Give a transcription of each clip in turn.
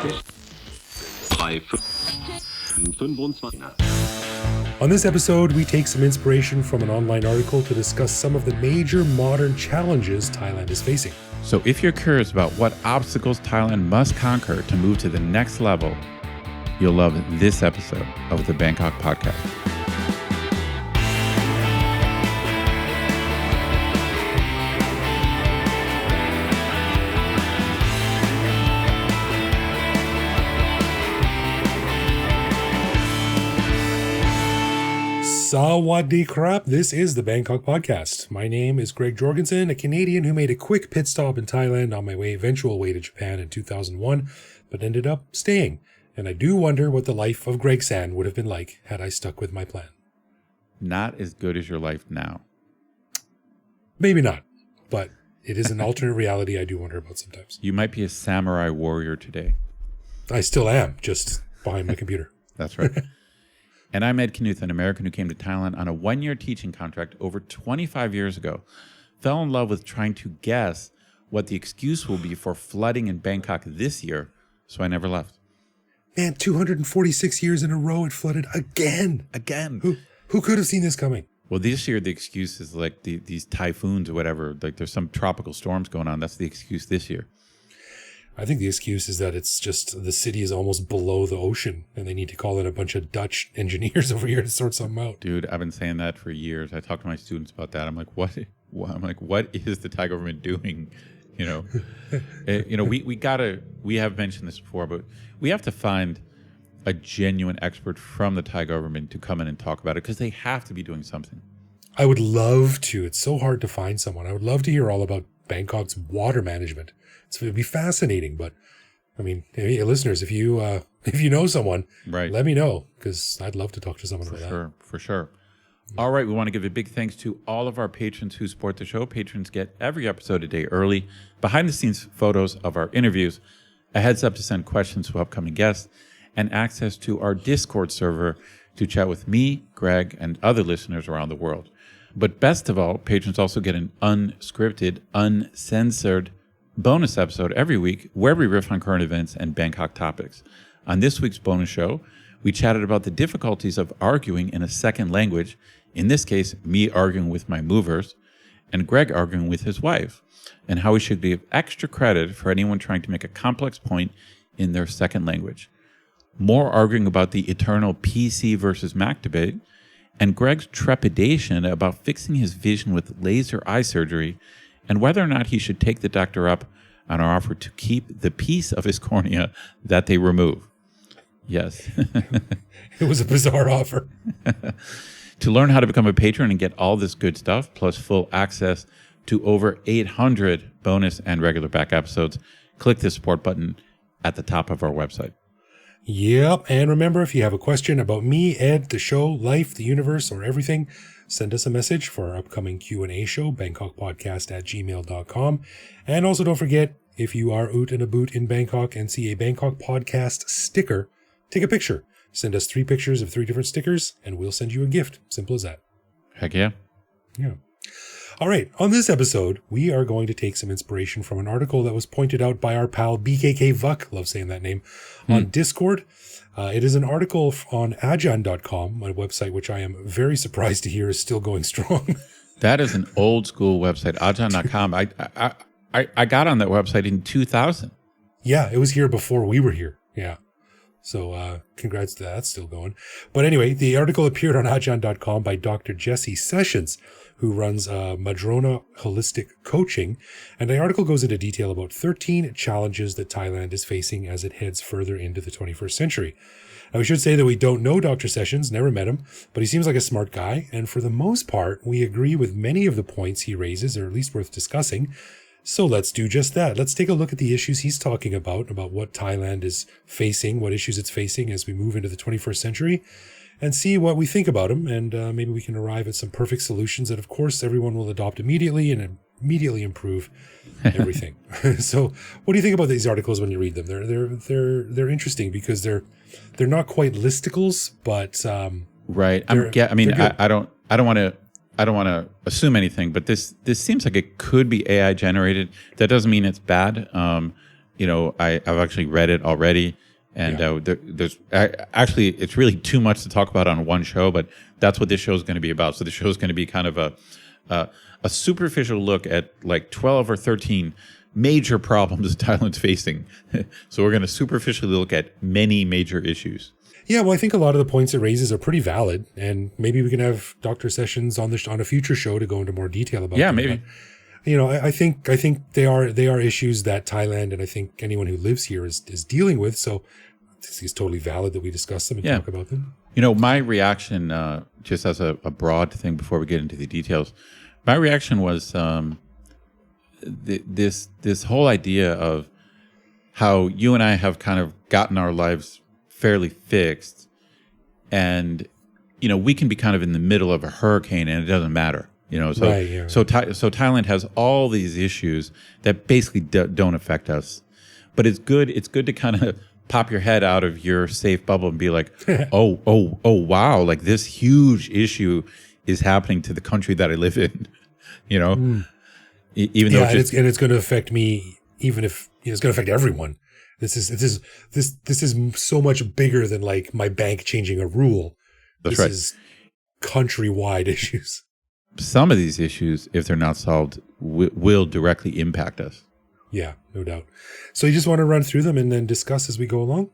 On this episode, we take some inspiration from an online article to discuss some of the major modern challenges Thailand is facing. So if you're curious about what obstacles Thailand must conquer to move to the next level, you'll love this episode of the Bangkok Podcast. Sawadee krap, this is the Bangkok Podcast. My name is Greg Jorgensen, a Canadian who made a quick pit stop in Thailand on my eventual way to Japan in 2001, but ended up staying. And I do wonder what the life of Greg San would have been like had I stuck with my plan. Not as good as your life now. Maybe not, but it is an alternate reality I do wonder about sometimes. You might be a samurai warrior today. I still am, just behind my computer. That's right. And I'm Ed Knuth, an American who came to Thailand on a one-year teaching contract over 25 years ago. Fell in love with trying to guess what the excuse will be for flooding in Bangkok this year, so I never left. Man, 246 years in a row it flooded again. Who could have seen this coming? Well, this year the excuse is like these typhoons or whatever. Like there's some tropical storms going on. That's the excuse this year. I think the excuse is that it's just the city is almost below the ocean and they need to call in a bunch of Dutch engineers over here to sort something out. Dude, I've been saying that for years. I talk to my students about that. I'm like, what? I'm like, what is the Thai government doing? You know, we have mentioned this before, but we have to find a genuine expert from the Thai government to come in and talk about it because they have to be doing something. I would love to. It's so hard to find someone. I would love to hear all about Bangkok's water management. It would be fascinating, but I mean, hey, listeners, if you know someone, right, let me know because I'd love to talk to someone about that. For sure. All right, we want to give a big thanks to all of our patrons who support the show. Patrons get every episode a day early, behind-the-scenes photos of our interviews, a heads up to send questions to upcoming guests, and access to our Discord server to chat with me, Greg, and other listeners around the world. But best of all, patrons also get an unscripted, uncensored bonus episode every week where we riff on current events and Bangkok topics. On this week's bonus show, we chatted about the difficulties of arguing in a second language, in this case, me arguing with my movers, and Greg arguing with his wife, and how we should give extra credit for anyone trying to make a complex point in their second language. More arguing about the eternal PC versus Mac debate, and Greg's trepidation about fixing his vision with laser eye surgery, and whether or not he should take the doctor up on our offer to keep the piece of his cornea that they remove. Yes. It was a bizarre offer. To learn how to become a patron and get all this good stuff, plus full access to over 800 bonus and regular back episodes, click the support button at the top of our website. Yep. And remember, if you have a question about me, Ed, the show, life, the universe, or everything, send us a message for our upcoming Q&A show, bangkokpodcast@gmail.com. And also don't forget, if you are out and about in Bangkok and see a Bangkok Podcast sticker, take a picture. Send us 3 pictures of 3 different stickers, and we'll send you a gift. Simple as that. Heck yeah. Yeah. All right. On this episode, we are going to take some inspiration from an article that was pointed out by our pal BKK Vuck, love saying that name, on Discord. It is an article on ajan.com, a website which I am very surprised to hear is still going strong. That is an old school website, ajan.com. I got on that website in 2000. Yeah, it was here before we were here. Yeah. So congrats to that. That's still going. But anyway, the article appeared on ajan.com by Dr. Jesse Sessions, who runs Madrona Holistic Coaching. And the article goes into detail about 13 challenges that Thailand is facing as it heads further into the 21st century. Now, we should say that we don't know Dr. Sessions, never met him, but he seems like a smart guy. And for the most part, we agree with many of the points he raises, or at least worth discussing. So let's do just that. Let's take a look at the issues he's talking about what Thailand is facing, what issues it's facing as we move into the 21st century, and see what we think about them. And maybe we can arrive at some perfect solutions that, of course, everyone will adopt immediately and immediately improve everything. So what do you think about these articles when you read them? They're interesting because they're not quite listicles, but right. I don't want to assume anything, but this seems like it could be AI generated. That doesn't mean it's bad. I've actually read it already. And actually, it's really too much to talk about on one show, but that's what this show is going to be about. So the show is going to be kind of a superficial look at like 12 or 13 major problems Thailand's facing. So we're going to superficially look at many major issues. Yeah, well, I think a lot of the points it raises are pretty valid, and maybe we can have Dr. Sessions on a future show to go into more detail about. Yeah, them. maybe. But, I think they are issues that Thailand and I think anyone who lives here is dealing with. So it's totally valid that we discuss them and talk about them. My reaction, just as a broad thing before we get into the details, my reaction was this whole idea of how you and I have kind of gotten our lives fairly fixed, and we can be kind of in the middle of a hurricane and it doesn't matter. So Thailand has all these issues that basically don't affect us, but it's good to kind of pop your head out of your safe bubble and be like, oh wow, like this huge issue is happening to the country that I live in, even though it's going to affect me, even if it's going to affect everyone. This is so much bigger than like my bank changing a rule. This is countrywide issues. Some of these issues, if they're not solved, will directly impact us. Yeah, no doubt. So you just want to run through them and then discuss as we go along?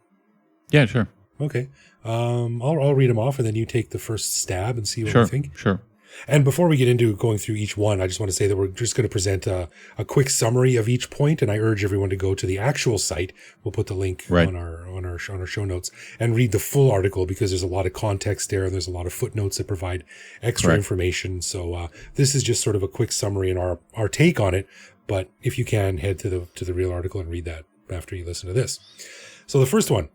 Yeah, sure. Okay. I'll read them off and then you take the first stab and see what you think. Sure. And before we get into going through each one, I just want to say that we're just going to present a quick summary of each point, and I urge everyone to go to the actual site. We'll put the link on our show notes and read the full article because there's a lot of context there and there's a lot of footnotes that provide extra information. So this is just sort of a quick summary and our take on it. But if you can, head to the real article and read that after you listen to this. So the first one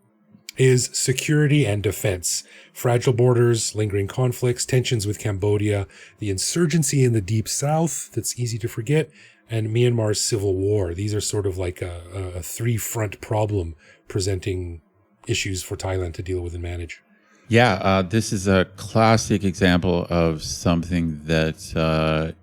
is security and defense, fragile borders, lingering conflicts, tensions with Cambodia, the insurgency in the deep south that's easy to forget, and Myanmar's civil war. These are sort of like a three-front problem presenting issues for Thailand to deal with and manage. Yeah, this is a classic example of something that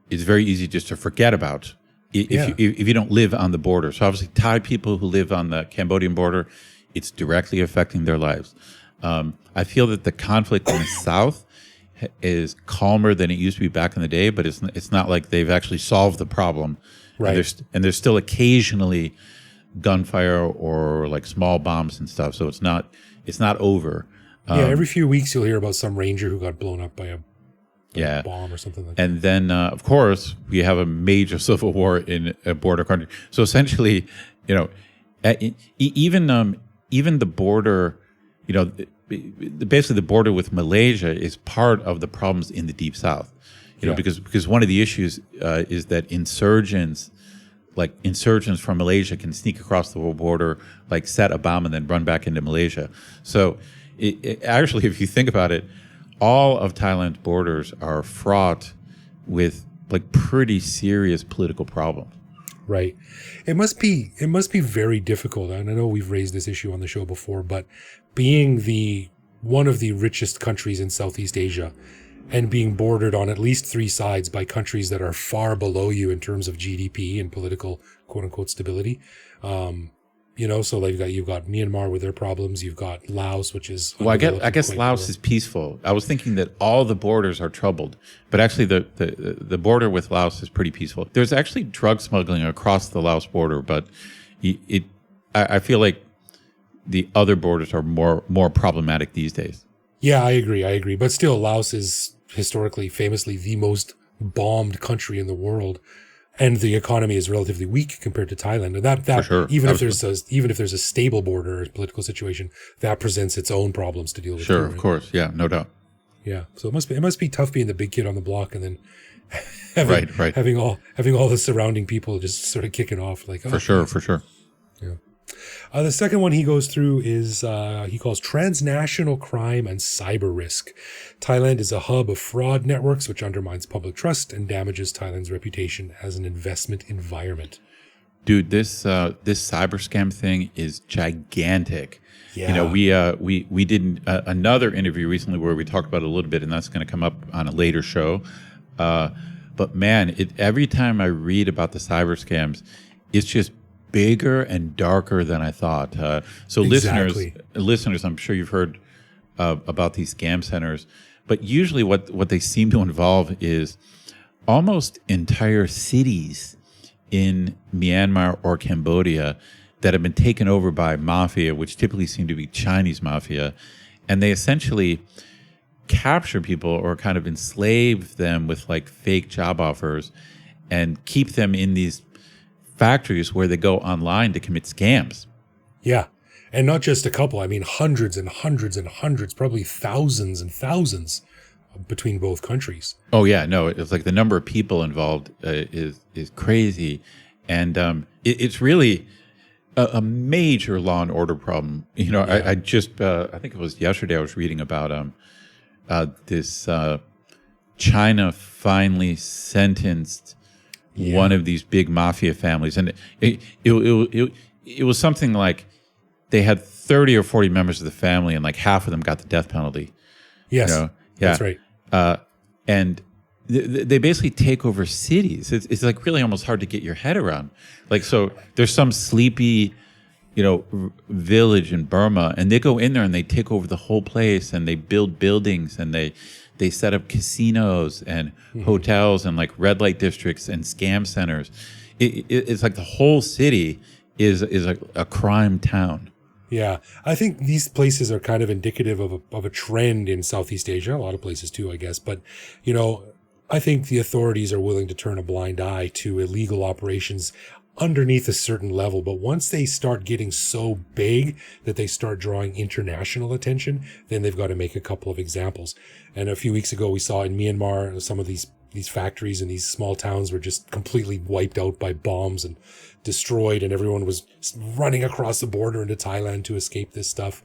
is very easy just to forget about if you don't live on the border. So obviously Thai people who live on the Cambodian border, it's directly affecting their lives. I feel that the conflict in the south is calmer than it used to be back in the day, but it's not like they've actually solved the problem. Right. And there's still occasionally gunfire or like small bombs and stuff. So it's not over. Every few weeks you'll hear about some ranger who got blown up by a bomb or something like that. And then, of course, we have a major civil war in a border country. So essentially, even the border, basically the border with Malaysia is part of the problems in the deep south. Because one of the issues is that insurgents from Malaysia can sneak across the border, like set a bomb and then run back into Malaysia. So actually, if you think about it, all of Thailand's borders are fraught with like pretty serious political problems. Right. It must be very difficult. And I know we've raised this issue on the show before, but being one of the richest countries in Southeast Asia and being bordered on at least three sides by countries that are far below you in terms of GDP and political quote unquote stability. So like you've got Myanmar with their problems. You've got Laos, which is I guess Laos is peaceful. I was thinking that all the borders are troubled, but actually the border with Laos is pretty peaceful. There's actually drug smuggling across the Laos border, but I feel like the other borders are more problematic these days. Yeah, I agree. But still, Laos is historically, famously the most bombed country in the world. And the economy is relatively weak compared to Thailand, and that for sure. even if there's a stable border or political situation, that presents its own problems to deal with. Sure, of course, yeah, no doubt. Yeah, so it must be tough being the big kid on the block, and then having all the surrounding people just sort of kicking off, like for sure. Yeah. The second one he goes through is he calls transnational crime and cyber risk. Thailand is a hub of fraud networks, which undermines public trust and damages Thailand's reputation as an investment environment. Dude, this cyber scam thing is gigantic. Yeah. We did another interview recently where we talked about it a little bit, and that's going to come up on a later show. But man, every time I read about the cyber scams, it's just bigger and darker than I thought. So Exactly. listeners, I'm sure you've heard about these scam centers, but usually what they seem to involve is almost entire cities in Myanmar or Cambodia that have been taken over by mafia, which typically seem to be Chinese mafia, and they essentially capture people or kind of enslave them with like fake job offers and keep them in these factories where they go online to commit scams. Yeah. And not just a couple. I mean, hundreds and hundreds and hundreds, probably thousands and thousands between both countries. Oh yeah, no, it's like the number of people involved is crazy, and it's really a major law and order problem. You know, I just I think it was yesterday I was reading about this China finally sentenced one of these big mafia families, and it was something like they had 30 or 40 members of the family, and like half of them got the death penalty. Yes, you know? that's right. And they basically take over cities. It's like really almost hard to get your head around. Like, so there's some sleepy, village in Burma, and they go in there and they take over the whole place, and they build buildings, and they set up casinos and hotels and like red light districts and scam centers. It's like the whole city is like a crime town. Yeah, I think these places are kind of indicative of a trend in Southeast Asia, a lot of places too, I guess. But, I think the authorities are willing to turn a blind eye to illegal operations underneath a certain level. But once they start getting so big that they start drawing international attention, then they've got to make a couple of examples. And a few weeks ago, we saw in Myanmar, some of these factories in these small towns were just completely wiped out by bombs and destroyed, and everyone was running across the border into Thailand to escape this stuff.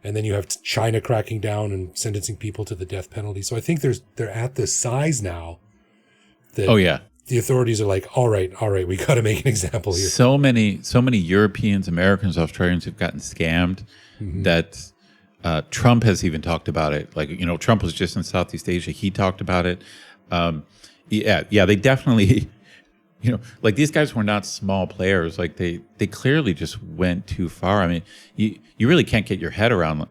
And then you have China cracking down and sentencing people to the death penalty. So I think they're at this size now that the authorities are like, all right, we got to make an example here. So many Europeans, Americans, Australians have gotten scammed that Trump has even talked about it. Like, Trump was just in Southeast Asia. He talked about it. They definitely, like these guys were not small players. Like they clearly just went too far. I mean, you really can't get your head around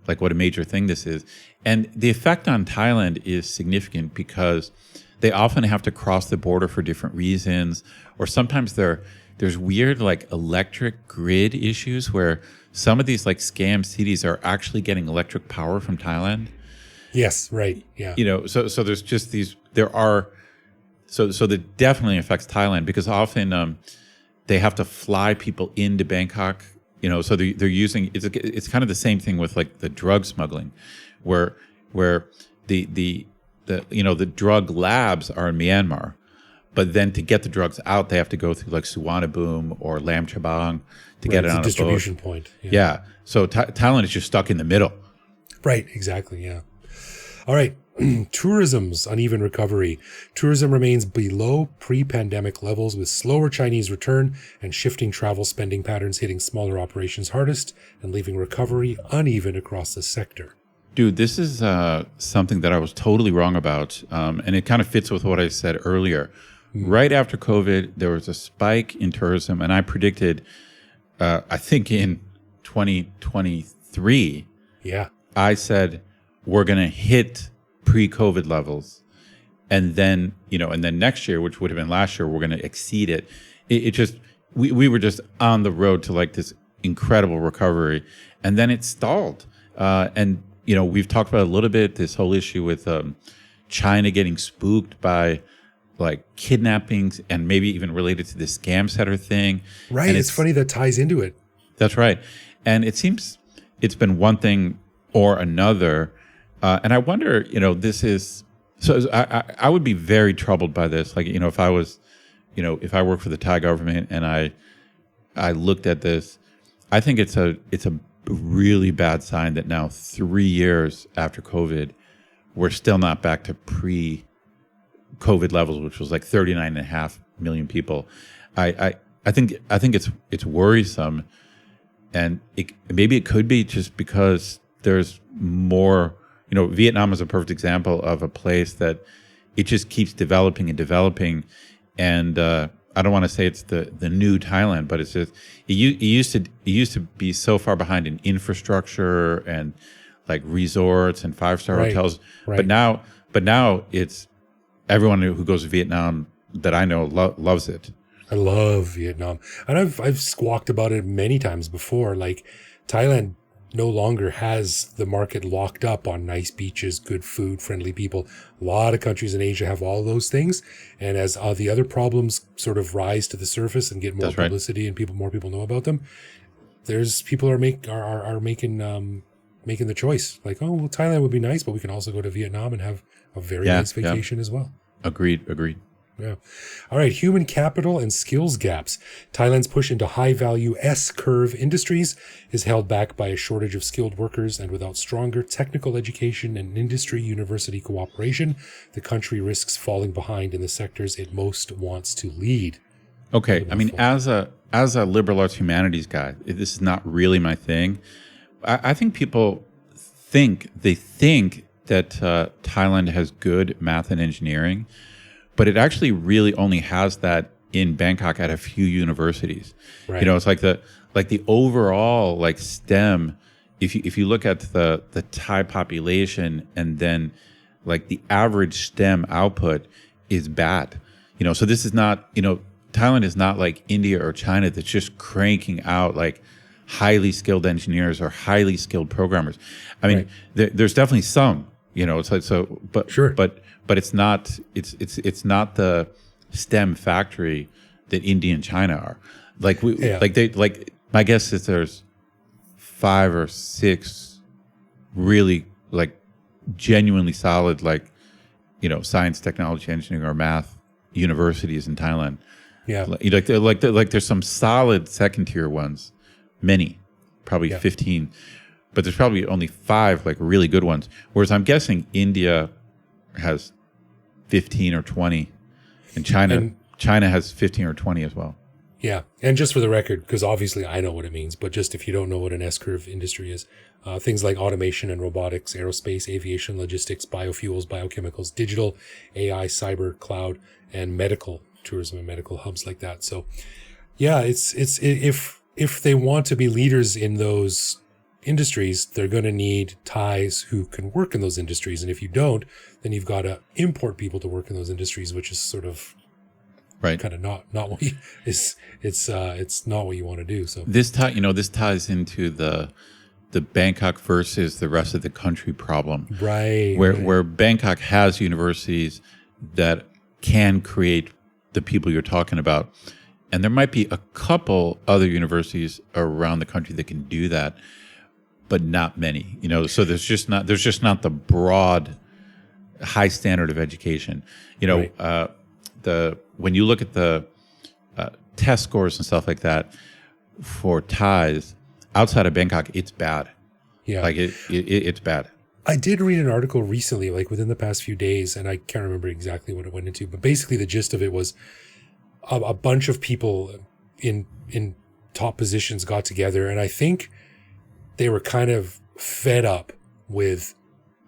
like what a major thing this is. And the effect on Thailand is significant because they often have to cross the border for different reasons, or sometimes there's weird like electric grid issues where some of these like scam cities are actually getting electric power from Thailand. Yes, right. Yeah. So there's just these, so that definitely affects Thailand because often they have to fly people into Bangkok, so they're using, it's kind of the same thing with like the drug smuggling where the drug labs are in Myanmar, but then to get the drugs out, they have to go through like Suvarnabhumi or Lam Chabang to get it on a distribution boat. Point. Yeah. So Thailand is just stuck in the middle. Right. Exactly. Yeah. All right. Tourism's uneven recovery. Tourism remains below pre-pandemic levels with slower Chinese return and shifting travel spending patterns hitting smaller operations hardest and leaving recovery uneven across the sector. Dude, this is something that I was totally wrong about, and it kind of fits with what I said earlier. Right after COVID, there was a spike in tourism, and I predicted, I think in 2023, I said we're going to hit pre-COVID levels, and then next year, which would have been last year, we're going to exceed it. It just we were just on the road to like this incredible recovery, and then it stalled, and. We've talked about a little bit this whole issue with China getting spooked by like kidnappings and maybe even related to the scam setter thing. Right. And it's funny that ties into it. That's right. And it seems it's been one thing or another. And I wonder, this is, so I would be very troubled by this. Like, if I was, if I worked for the Thai government and I looked at this, I think it's a really bad sign that now 3 years after COVID, we're still not back to pre-COVID levels, which was like 39.5 million people. I think it's worrisome, and maybe it could be just because there's more. Vietnam is a perfect example of a place that it just keeps developing and developing, and I don't want to say it's the new Thailand, but it's just it used to be so far behind in infrastructure and like resorts and 5-star hotels. Right. But now it's everyone who goes to Vietnam that I know loves it. I love Vietnam, and I've squawked about it many times before. Like, Thailand no longer has the market locked up on nice beaches, good food, friendly people. A lot of countries in Asia have all those things, and as the other problems sort of rise to the surface and get more publicity and more people know about them, there's people are making the choice. Like, oh, well, Thailand would be nice, but we can also go to Vietnam and have a very nice vacation as well. Agreed. Yeah. All right. Human capital and skills gaps. Thailand's push into high-value S-curve industries is held back by a shortage of skilled workers, and without stronger technical education and industry-university cooperation, the country risks falling behind in the sectors it most wants to lead. Okay. I mean, as a liberal arts humanities guy, this is not really my thing. I think people think that Thailand has good math and engineering, but it actually really only has that in Bangkok at a few universities. Right. You know, it's like the overall like STEM. If you look at the Thai population, and then like the average STEM output is bad. You know, so this is not, you know, Thailand is not like India or China that's just cranking out like highly skilled engineers or highly skilled programmers. I mean, there's definitely some. You know, it's like so, but sure. But it's not not the STEM factory that India and China are. Like my guess is there's 5 or 6 really like genuinely solid, like, you know, science, technology, engineering, or math universities in Thailand. Yeah, like there's some solid second tier ones, many, probably 15. But there's probably only 5 like really good ones. Whereas I'm guessing India has 15 or 20, and China has 15 or 20 as well. Yeah, and just for the record, because obviously I know what it means, but just if you don't know what an S-curve industry is, things like automation and robotics, aerospace, aviation, logistics, biofuels, biochemicals, digital, AI, cyber, cloud, and medical tourism and medical hubs like that. So, yeah, it's if they want to be leaders in those industries, they're going to need Thais who can work in those industries, and if you don't, then you've got to import people to work in those industries, which is sort of kind of not what you, it's not what you want to do. So this ties into the Bangkok versus the rest of the country problem, where Bangkok has universities that can create the people you're talking about, and there might be a couple other universities around the country that can do that, but not many, you know. So there's just not the broad high standard of education. You know, when you look at the test scores and stuff like that for Thais outside of Bangkok, it's bad. Yeah, like it's bad. I did read an article recently, like within the past few days, and I can't remember exactly what it went into, but basically the gist of it was a bunch of people in top positions got together, and I think they were kind of fed up with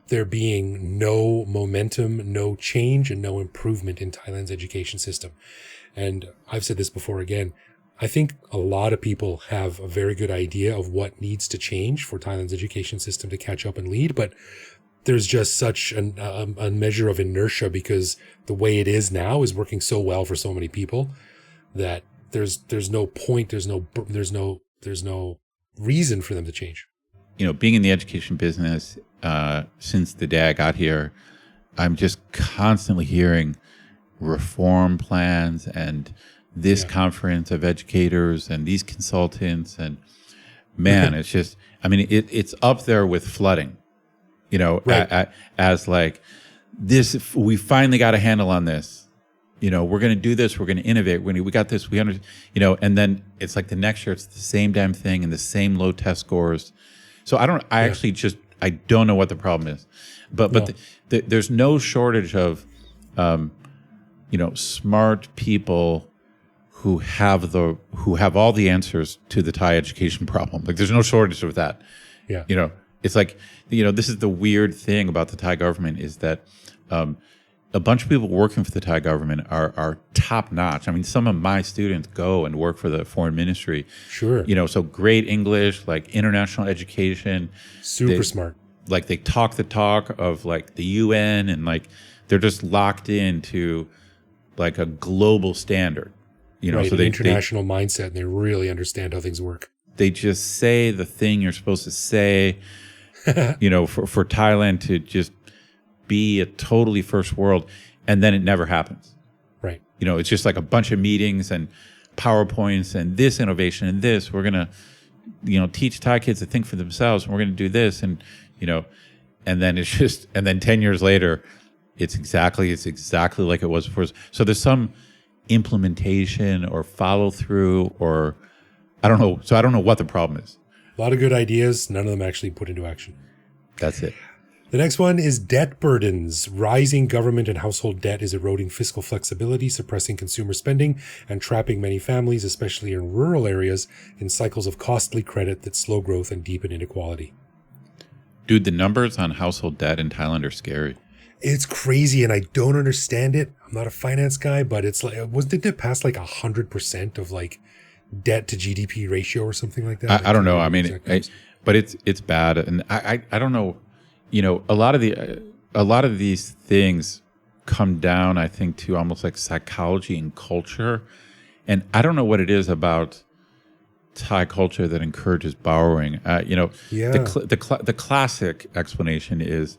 there being no momentum, no change, and no improvement in Thailand's education system. And I've said this before again, I think a lot of people have a very good idea of what needs to change for Thailand's education system to catch up and lead, but there's just such a measure of inertia because the way it is now is working so well for so many people that there's no point, there's no reason for them to change. You know, being in the education business since the day I got here, I'm just constantly hearing reform plans and this conference of educators and these consultants, and man, it's just, I mean, it's up there with flooding, you know, as like this, we finally got a handle on this. You know, we're going to do this. We're going to innovate. We got this. We understand, you know, and then it's like the next year, it's the same damn thing and the same low test scores. So I don't know what the problem is, but there's no shortage of, you know, smart people who have all the answers to the Thai education problem. Like there's no shortage of that. Yeah. You know, it's like, you know, this is the weird thing about the Thai government is that, a bunch of people working for the Thai government are top notch. I mean, some of my students go and work for the foreign ministry. Sure. So great English, like international education. Super smart. Like they talk the talk of like the UN, and like they're just locked into like a global standard. Right, so an international mindset, and they really understand how things work. They just say the thing you're supposed to say, for Thailand to just be a totally first world, and then it never happens. Right. It's just like a bunch of meetings and PowerPoints and this innovation and this. We're going to, teach Thai kids to think for themselves, and we're going to do this. And, and then it's just, and then 10 years later, it's exactly like it was before. So there's some implementation or follow through, or I don't know. So I don't know what the problem is. A lot of good ideas, none of them actually put into action. That's it. The next one is debt burdens. Rising government and household debt is eroding fiscal flexibility, suppressing consumer spending, and trapping many families, especially in rural areas, in cycles of costly credit that slow growth and deepen inequality. Dude, the numbers on household debt in Thailand are scary. It's crazy, and I don't understand it. I'm not a finance guy, but it's like, didn't it pass like 100% of like debt to GDP ratio or something like that? I don't know. I mean, but it's bad, and I don't know. A lot of these things come down, I think, to almost like psychology and culture, and I don't know what it is about Thai culture that encourages borrowing. The classic explanation is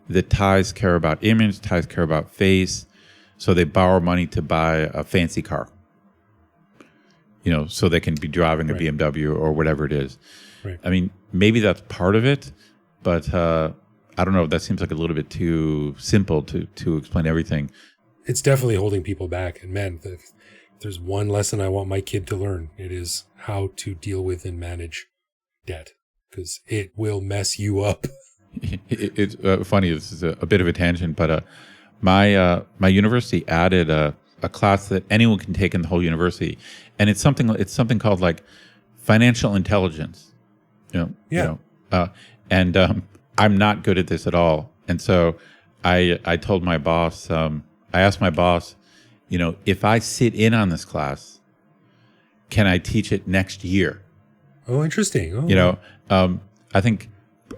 that Thais care about image, Thais care about face, so they borrow money to buy a fancy car. So they can be driving a BMW or whatever it is. Right. I mean, maybe that's part of it, but I don't know. That seems like a little bit too simple to explain everything. It's definitely holding people back. And man, if there's one lesson I want my kid to learn, it is how to deal with and manage debt, because it will mess you up. It's funny. This is a bit of a tangent, but my university added a class that anyone can take in the whole university, and it's something called like financial intelligence. I'm not good at this at all, and so I told my boss. I asked my boss, if I sit in on this class, can I teach it next year? Oh, interesting. I think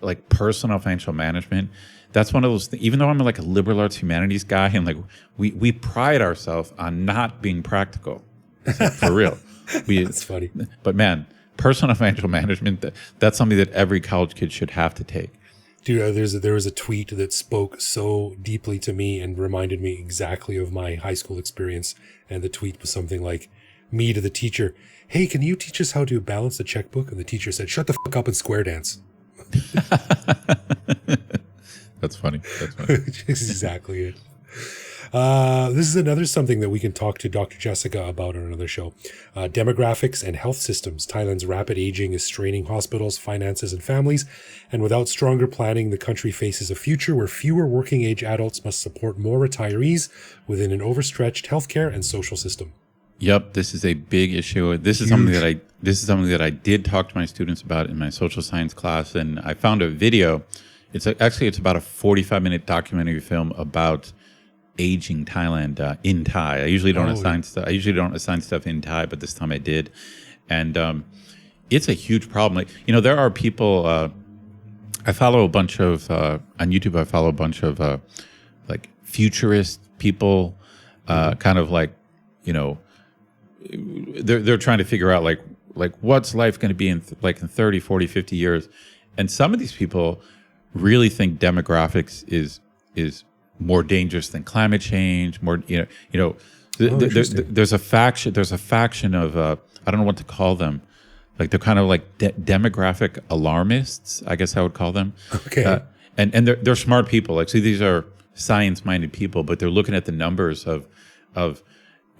like personal financial management, that's one of those things. Even though I'm like a liberal arts humanities guy, and like we pride ourselves on not being practical, for real. That's funny. But man, personal financial management, that's something that every college kid should have to take. Dude, there was a tweet that spoke so deeply to me and reminded me exactly of my high school experience. And the tweet was something like, me to the teacher, hey, can you teach us how to balance the checkbook? And the teacher said, shut the fuck up and square dance. That's funny. That's exactly it. This is another something that we can talk to Dr. Jessica about on another show. Demographics and health systems. Thailand's rapid aging is straining hospitals, finances, and families. And without stronger planning, the country faces a future where fewer working age adults must support more retirees within an overstretched healthcare and social system. Yep, this is a big issue. This is something that I did talk to my students about in my social science class, and I found a video. It's about a 45-minute documentary film about aging Thailand in Thai. I usually don't assign stuff in Thai, but this time I did, and it's a huge problem. Like, there are people. I follow a bunch of on YouTube. I follow a bunch of like futurist people, kind of like they're trying to figure out like what's life going to be in 30, 40, 50 years, and some of these people really think demographics is more dangerous than climate change. There's a faction of I don't know what to call them. Like they're kind of like demographic alarmists, I guess I would call them. Okay. And they're smart people. Like, so these are science-minded people, but they're looking at the numbers of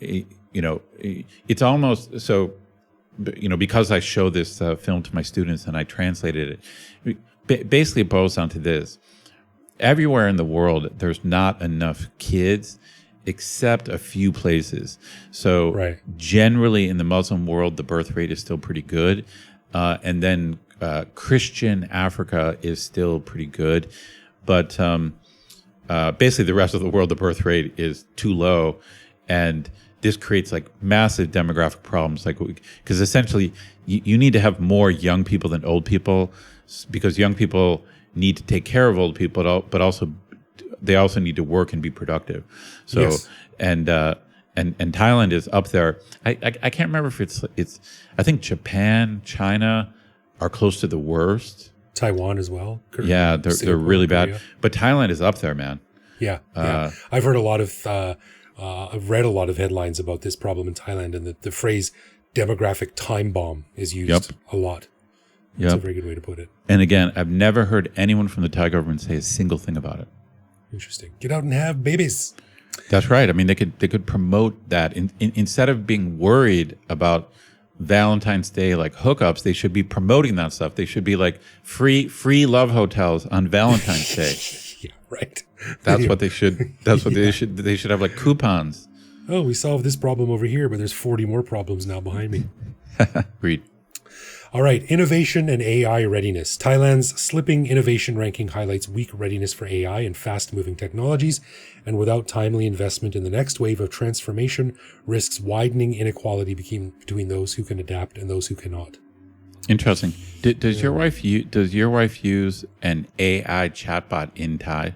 it's almost so. Because I show this film to my students and I translated it, basically it boils down to this. Everywhere in the world, there's not enough kids except a few places. So generally in the Muslim world, the birth rate is still pretty good. And then Christian Africa is still pretty good. But basically the rest of the world, the birth rate is too low, and this creates like massive demographic problems. Like, because essentially you need to have more young people than old people, because young people need to take care of old people, but also they also need to work and be productive. So Yes. and Thailand is up there. I can't remember if it's I think Japan, China are close to the worst. Taiwan as well. Yeah, they're Singapore, really bad. Korea. But Thailand is up there, man. Yeah, yeah. I've heard a lot of, I've read a lot of headlines about this problem in Thailand, and the phrase demographic time bomb is used a lot. That's a very good way to put it. And again, I've never heard anyone from the Thai government say a single thing about it. Interesting. Get out and have babies. That's right. I mean, they could promote that instead of being worried about Valentine's Day like hookups. They should be promoting that stuff. They should be like free love hotels on Valentine's Day. Yeah, right. That's what they should. That's what they should. They should have like coupons. Oh, we solved this problem over here, but there's 40 more problems now behind me. Agreed. All right, innovation and AI readiness. Thailand's slipping innovation ranking highlights weak readiness for AI and fast-moving technologies, and without timely investment in the next wave of transformation, risks widening inequality between those who can adapt and those who cannot. Interesting. Does your wife use an AI chatbot in Thai?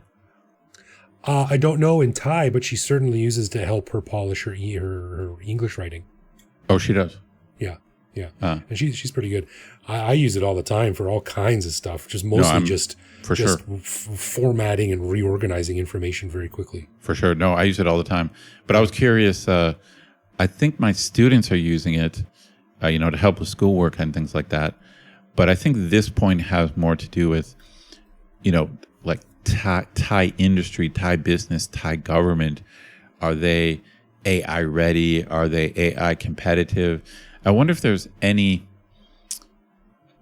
I don't know in Thai, but she certainly uses to help her polish her English writing. Oh, she does. Yeah. Yeah, and she's pretty good. I use it all the time for all kinds of stuff, just formatting and reorganizing information very quickly. For sure. No, I use it all the time. But I was curious. I think my students are using it, to help with schoolwork and things like that. But I think this point has more to do with, like Thai industry, Thai business, Thai government. Are they AI ready? Are they AI competitive? I wonder if there's any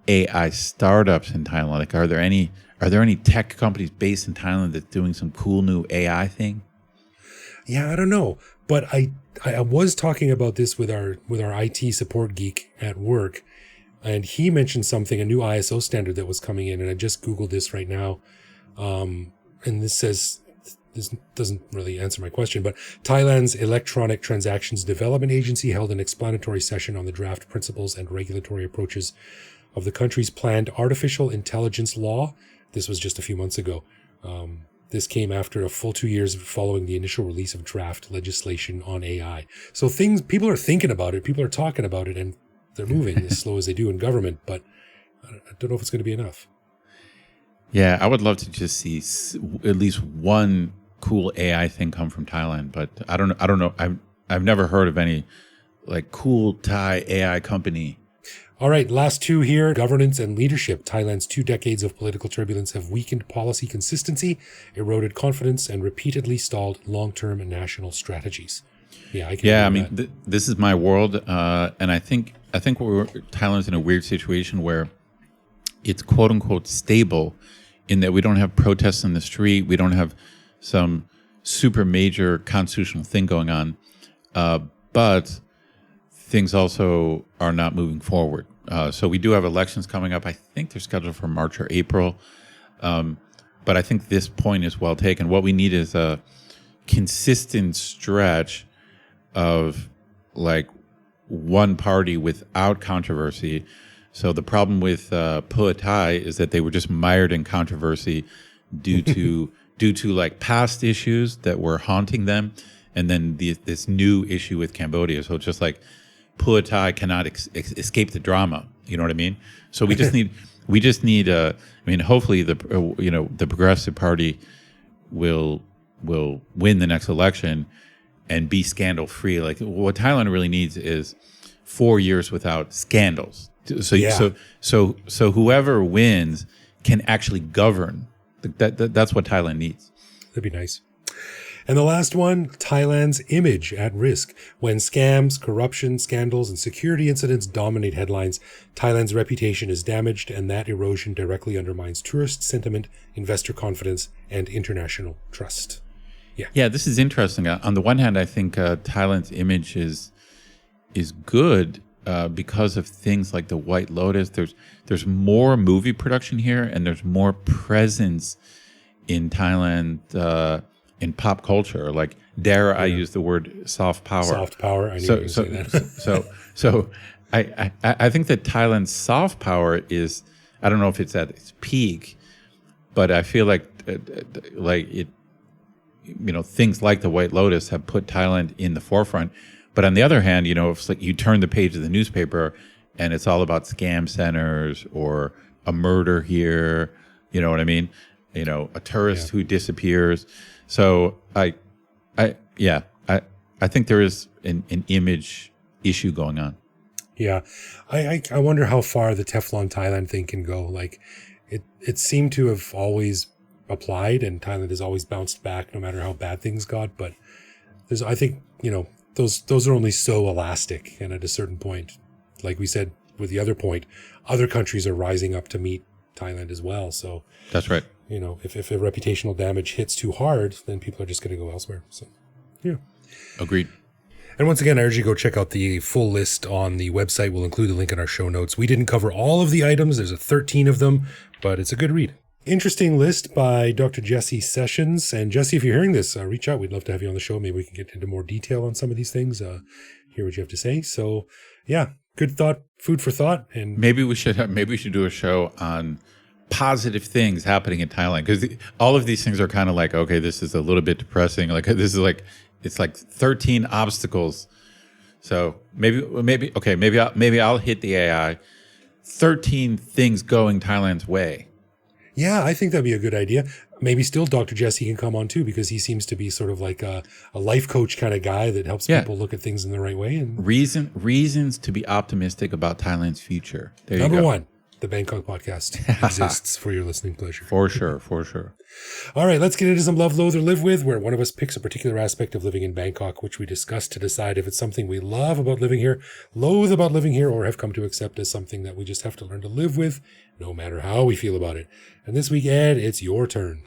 AI startups in Thailand. Like, are there any tech companies based in Thailand that's doing some cool new AI thing? Yeah, I don't know, but I was talking about this with our IT support geek at work, and he mentioned a new ISO standard that was coming in, and I just Googled this right now, and this doesn't really answer my question, but Thailand's Electronic Transactions Development Agency held an explanatory session on the draft principles and regulatory approaches of the country's planned artificial intelligence law. This was just a few months ago. This came after a full 2 years following the initial release of draft legislation on AI. So people are thinking about it, people are talking about it, and they're moving as slow as they do in government, but I don't know if it's going to be enough. Yeah, I would love to just see at least one cool AI thing come from Thailand, but I don't know. I've never heard of any like cool Thai AI company. All right, last two here. Governance and leadership. Thailand's 2 decades of political turbulence have weakened policy consistency, eroded confidence, and repeatedly stalled long-term national strategies. Yeah, I mean, this is my world, and I think Thailand's in a weird situation where it's quote unquote stable, in that we don't have protests in the street, we don't have some super major constitutional thing going on, but things also are not moving forward. So we do have elections coming up. I think they're scheduled for March or April. But I think this point is well taken. What we need is a consistent stretch of like one party without controversy. So the problem with Pheu Thai is that they were just mired in controversy due to like past issues that were haunting them, and then this new issue with Cambodia. So it's just like Pheu Thai cannot escape the drama. You know what I mean? So we just need. I mean, hopefully the Progressive Party will win the next election and be scandal free. Like what Thailand really needs is 4 years without scandals. So whoever wins can actually govern. That's what Thailand needs. That'd be nice. And the last one, Thailand's image at risk. When scams, corruption, scandals, and security incidents dominate headlines, Thailand's reputation is damaged, and that erosion directly undermines tourist sentiment, investor confidence, and international trust. Yeah, this is interesting. On the one hand, I think Thailand's image is good because of things like the White Lotus. There's more movie production here, and there's more presence in Thailand in pop culture. Like, dare I use the word soft power? Soft power. I knew you were going to say that. So I think that Thailand's soft power is, I don't know if it's at its peak, but I feel like it, things like the White Lotus have put Thailand in the forefront. But on the other hand, it's like you turn the page of the newspaper and it's all about scam centers or a murder here, you know what I mean? A tourist who disappears. So I think there is an image issue going on. Yeah. I wonder how far the Teflon Thailand thing can go. Like it seemed to have always applied, and Thailand has always bounced back no matter how bad things got. But I think, those are only so elastic. And at a certain point, like we said with the other point, other countries are rising up to meet Thailand as well. So that's right. If a reputational damage hits too hard, then people are just going to go elsewhere. So, yeah. Agreed. And once again, I urge you to go check out the full list on the website. We'll include the link in our show notes. We didn't cover all of the items. There's 13 of them, but it's a good read. Interesting list by Dr. Jesse Sessions. And Jesse, if you're hearing this, reach out. We'd love to have you on the show. Maybe we can get into more detail on some of these things, hear what you have to say. So, yeah, good thought, food for thought. And maybe we should do a show on positive things happening in Thailand, because all of these things are kind of like, okay, this is a little bit depressing. Like, this is like, it's like 13 obstacles. So maybe I'll hit the AI. 13 things going Thailand's way. Yeah, I think that'd be a good idea. Maybe still Dr. Jesse can come on too, because he seems to be sort of like a life coach kind of guy that helps people look at things in the right way. And reasons to be optimistic about Thailand's future. There you go. Number one, the Bangkok podcast exists for your listening pleasure. For sure. All right, let's get into some love, loathe, or live with, where one of us picks a particular aspect of living in Bangkok, which we discuss to decide if it's something we love about living here, loathe about living here, or have come to accept as something that we just have to learn to live with, no matter how we feel about it. And this week, Ed, it's your turn.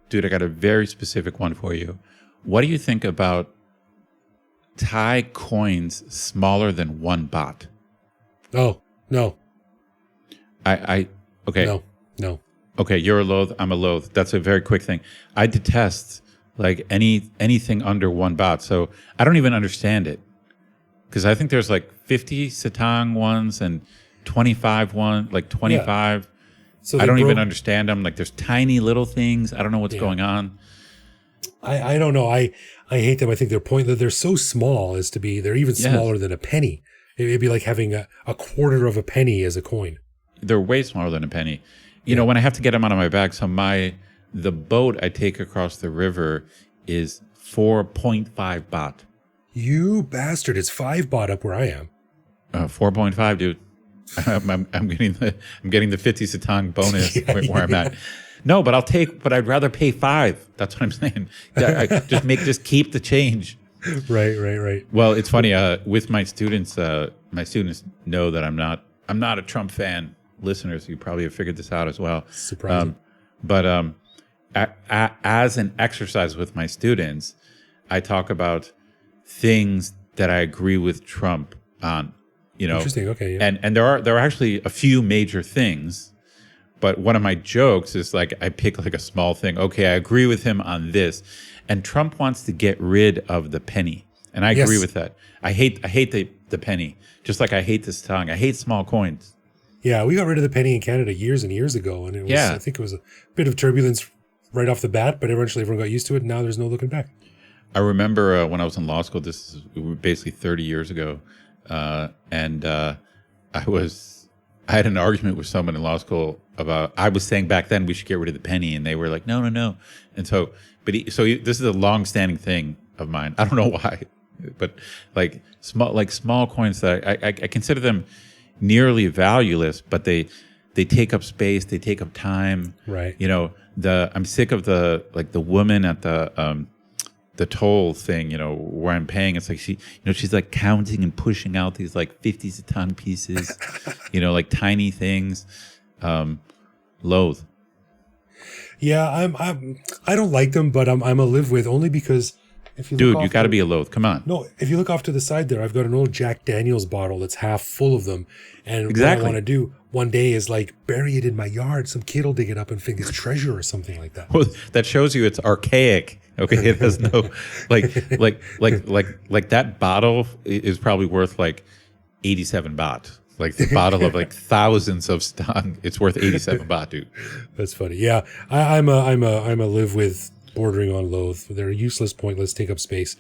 Dude, I got a very specific one for you. What do you think about Thai coins smaller than 1 baht? Oh, no. Okay. No. Okay, you're a loathe, I'm a loathe. That's a very quick thing. I detest like anything under 1 baht. So I don't even understand it. Because I think there's like 50 satang ones and 25 one, like 25. Yeah. So I don't even understand them. Like there's tiny little things. I don't know what's going on. I don't know. I hate them. I think they're pointless. They're so small as to be, they're even smaller than a penny. It'd be like having a quarter of a penny as a coin. They're way smaller than a penny. You know, when I have to get them out of my bag, so the boat I take across the river is 4.5 baht. You bastard! It's 5 baht up where I am. 4.5, dude. I'm getting the 50 satang bonus where I'm at. No, but I'd rather pay 5. That's what I'm saying. Just keep the change. Right. Well, it's funny. With my students know that I'm not a Trump fan. Listeners, you probably have figured this out as well. Surprising. But as an exercise with my students, I talk about things that I agree with Trump on. Interesting. Okay. Yeah. And there are actually a few major things, but one of my jokes is like I pick like a small thing. Okay, I agree with him on this, and Trump wants to get rid of the penny, and I agree with that. I hate the penny, just like I hate this tongue. I hate small coins. Yeah, we got rid of the penny in Canada years and years ago, and it was I think it was a bit of turbulence right off the bat, but eventually everyone got used to it, and now there's no looking back. I remember when I was in law school, this is basically 30 years ago, and I had an argument with someone in law school about, I was saying back then we should get rid of the penny, and they were like, no. And so, this is a long-standing thing of mine. I don't know why, but like small coins that I consider them nearly valueless, but they take up space, they take up time. Right. I'm sick of the woman at the toll thing, where I'm paying. It's like she's like counting and pushing out these like 50 satang pieces, like tiny things. Loathe. Yeah, I don't like them, but I'm a live with, only because if you Dude, look you off got to the- be a loath. Come on. No, if you look off to the side there, I've got an old Jack Daniels bottle that's half full of them. And Exactly. what I want to do one day is like bury it in my yard. Some kid will dig it up and think it's treasure or something like that. Well, that shows you it's archaic. Okay, it has no like that bottle is probably worth like 87 baht. Like the bottle of like thousands of stang, it's worth 87 baht, dude. That's funny. Yeah, I'm a live with bordering on loath. They're useless, pointless, take up space.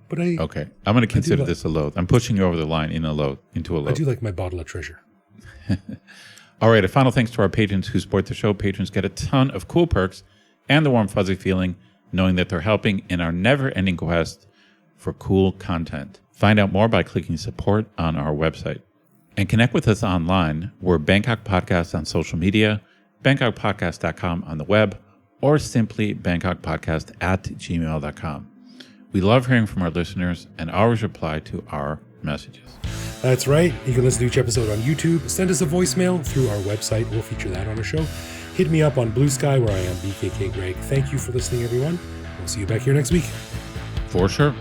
But Okay, I'm going to consider this a loath. I'm pushing you over the line into a loath. I do like my bottle of treasure. All right, a final thanks to our patrons who support the show. Patrons get a ton of cool perks and the warm, fuzzy feeling knowing that they're helping in our never-ending quest for cool content. Find out more by clicking support on our website. And connect with us online. We're Bangkok Podcast on social media, bangkokpodcast.com on the web, or simply bangkokpodcast@gmail.com. We love hearing from our listeners and always reply to our messages. That's right. You can listen to each episode on YouTube. Send us a voicemail through our website. We'll feature that on our show. Hit me up on Blue Sky where I am BKK Greg. Thank you for listening, everyone. We'll see you back here next week. For sure.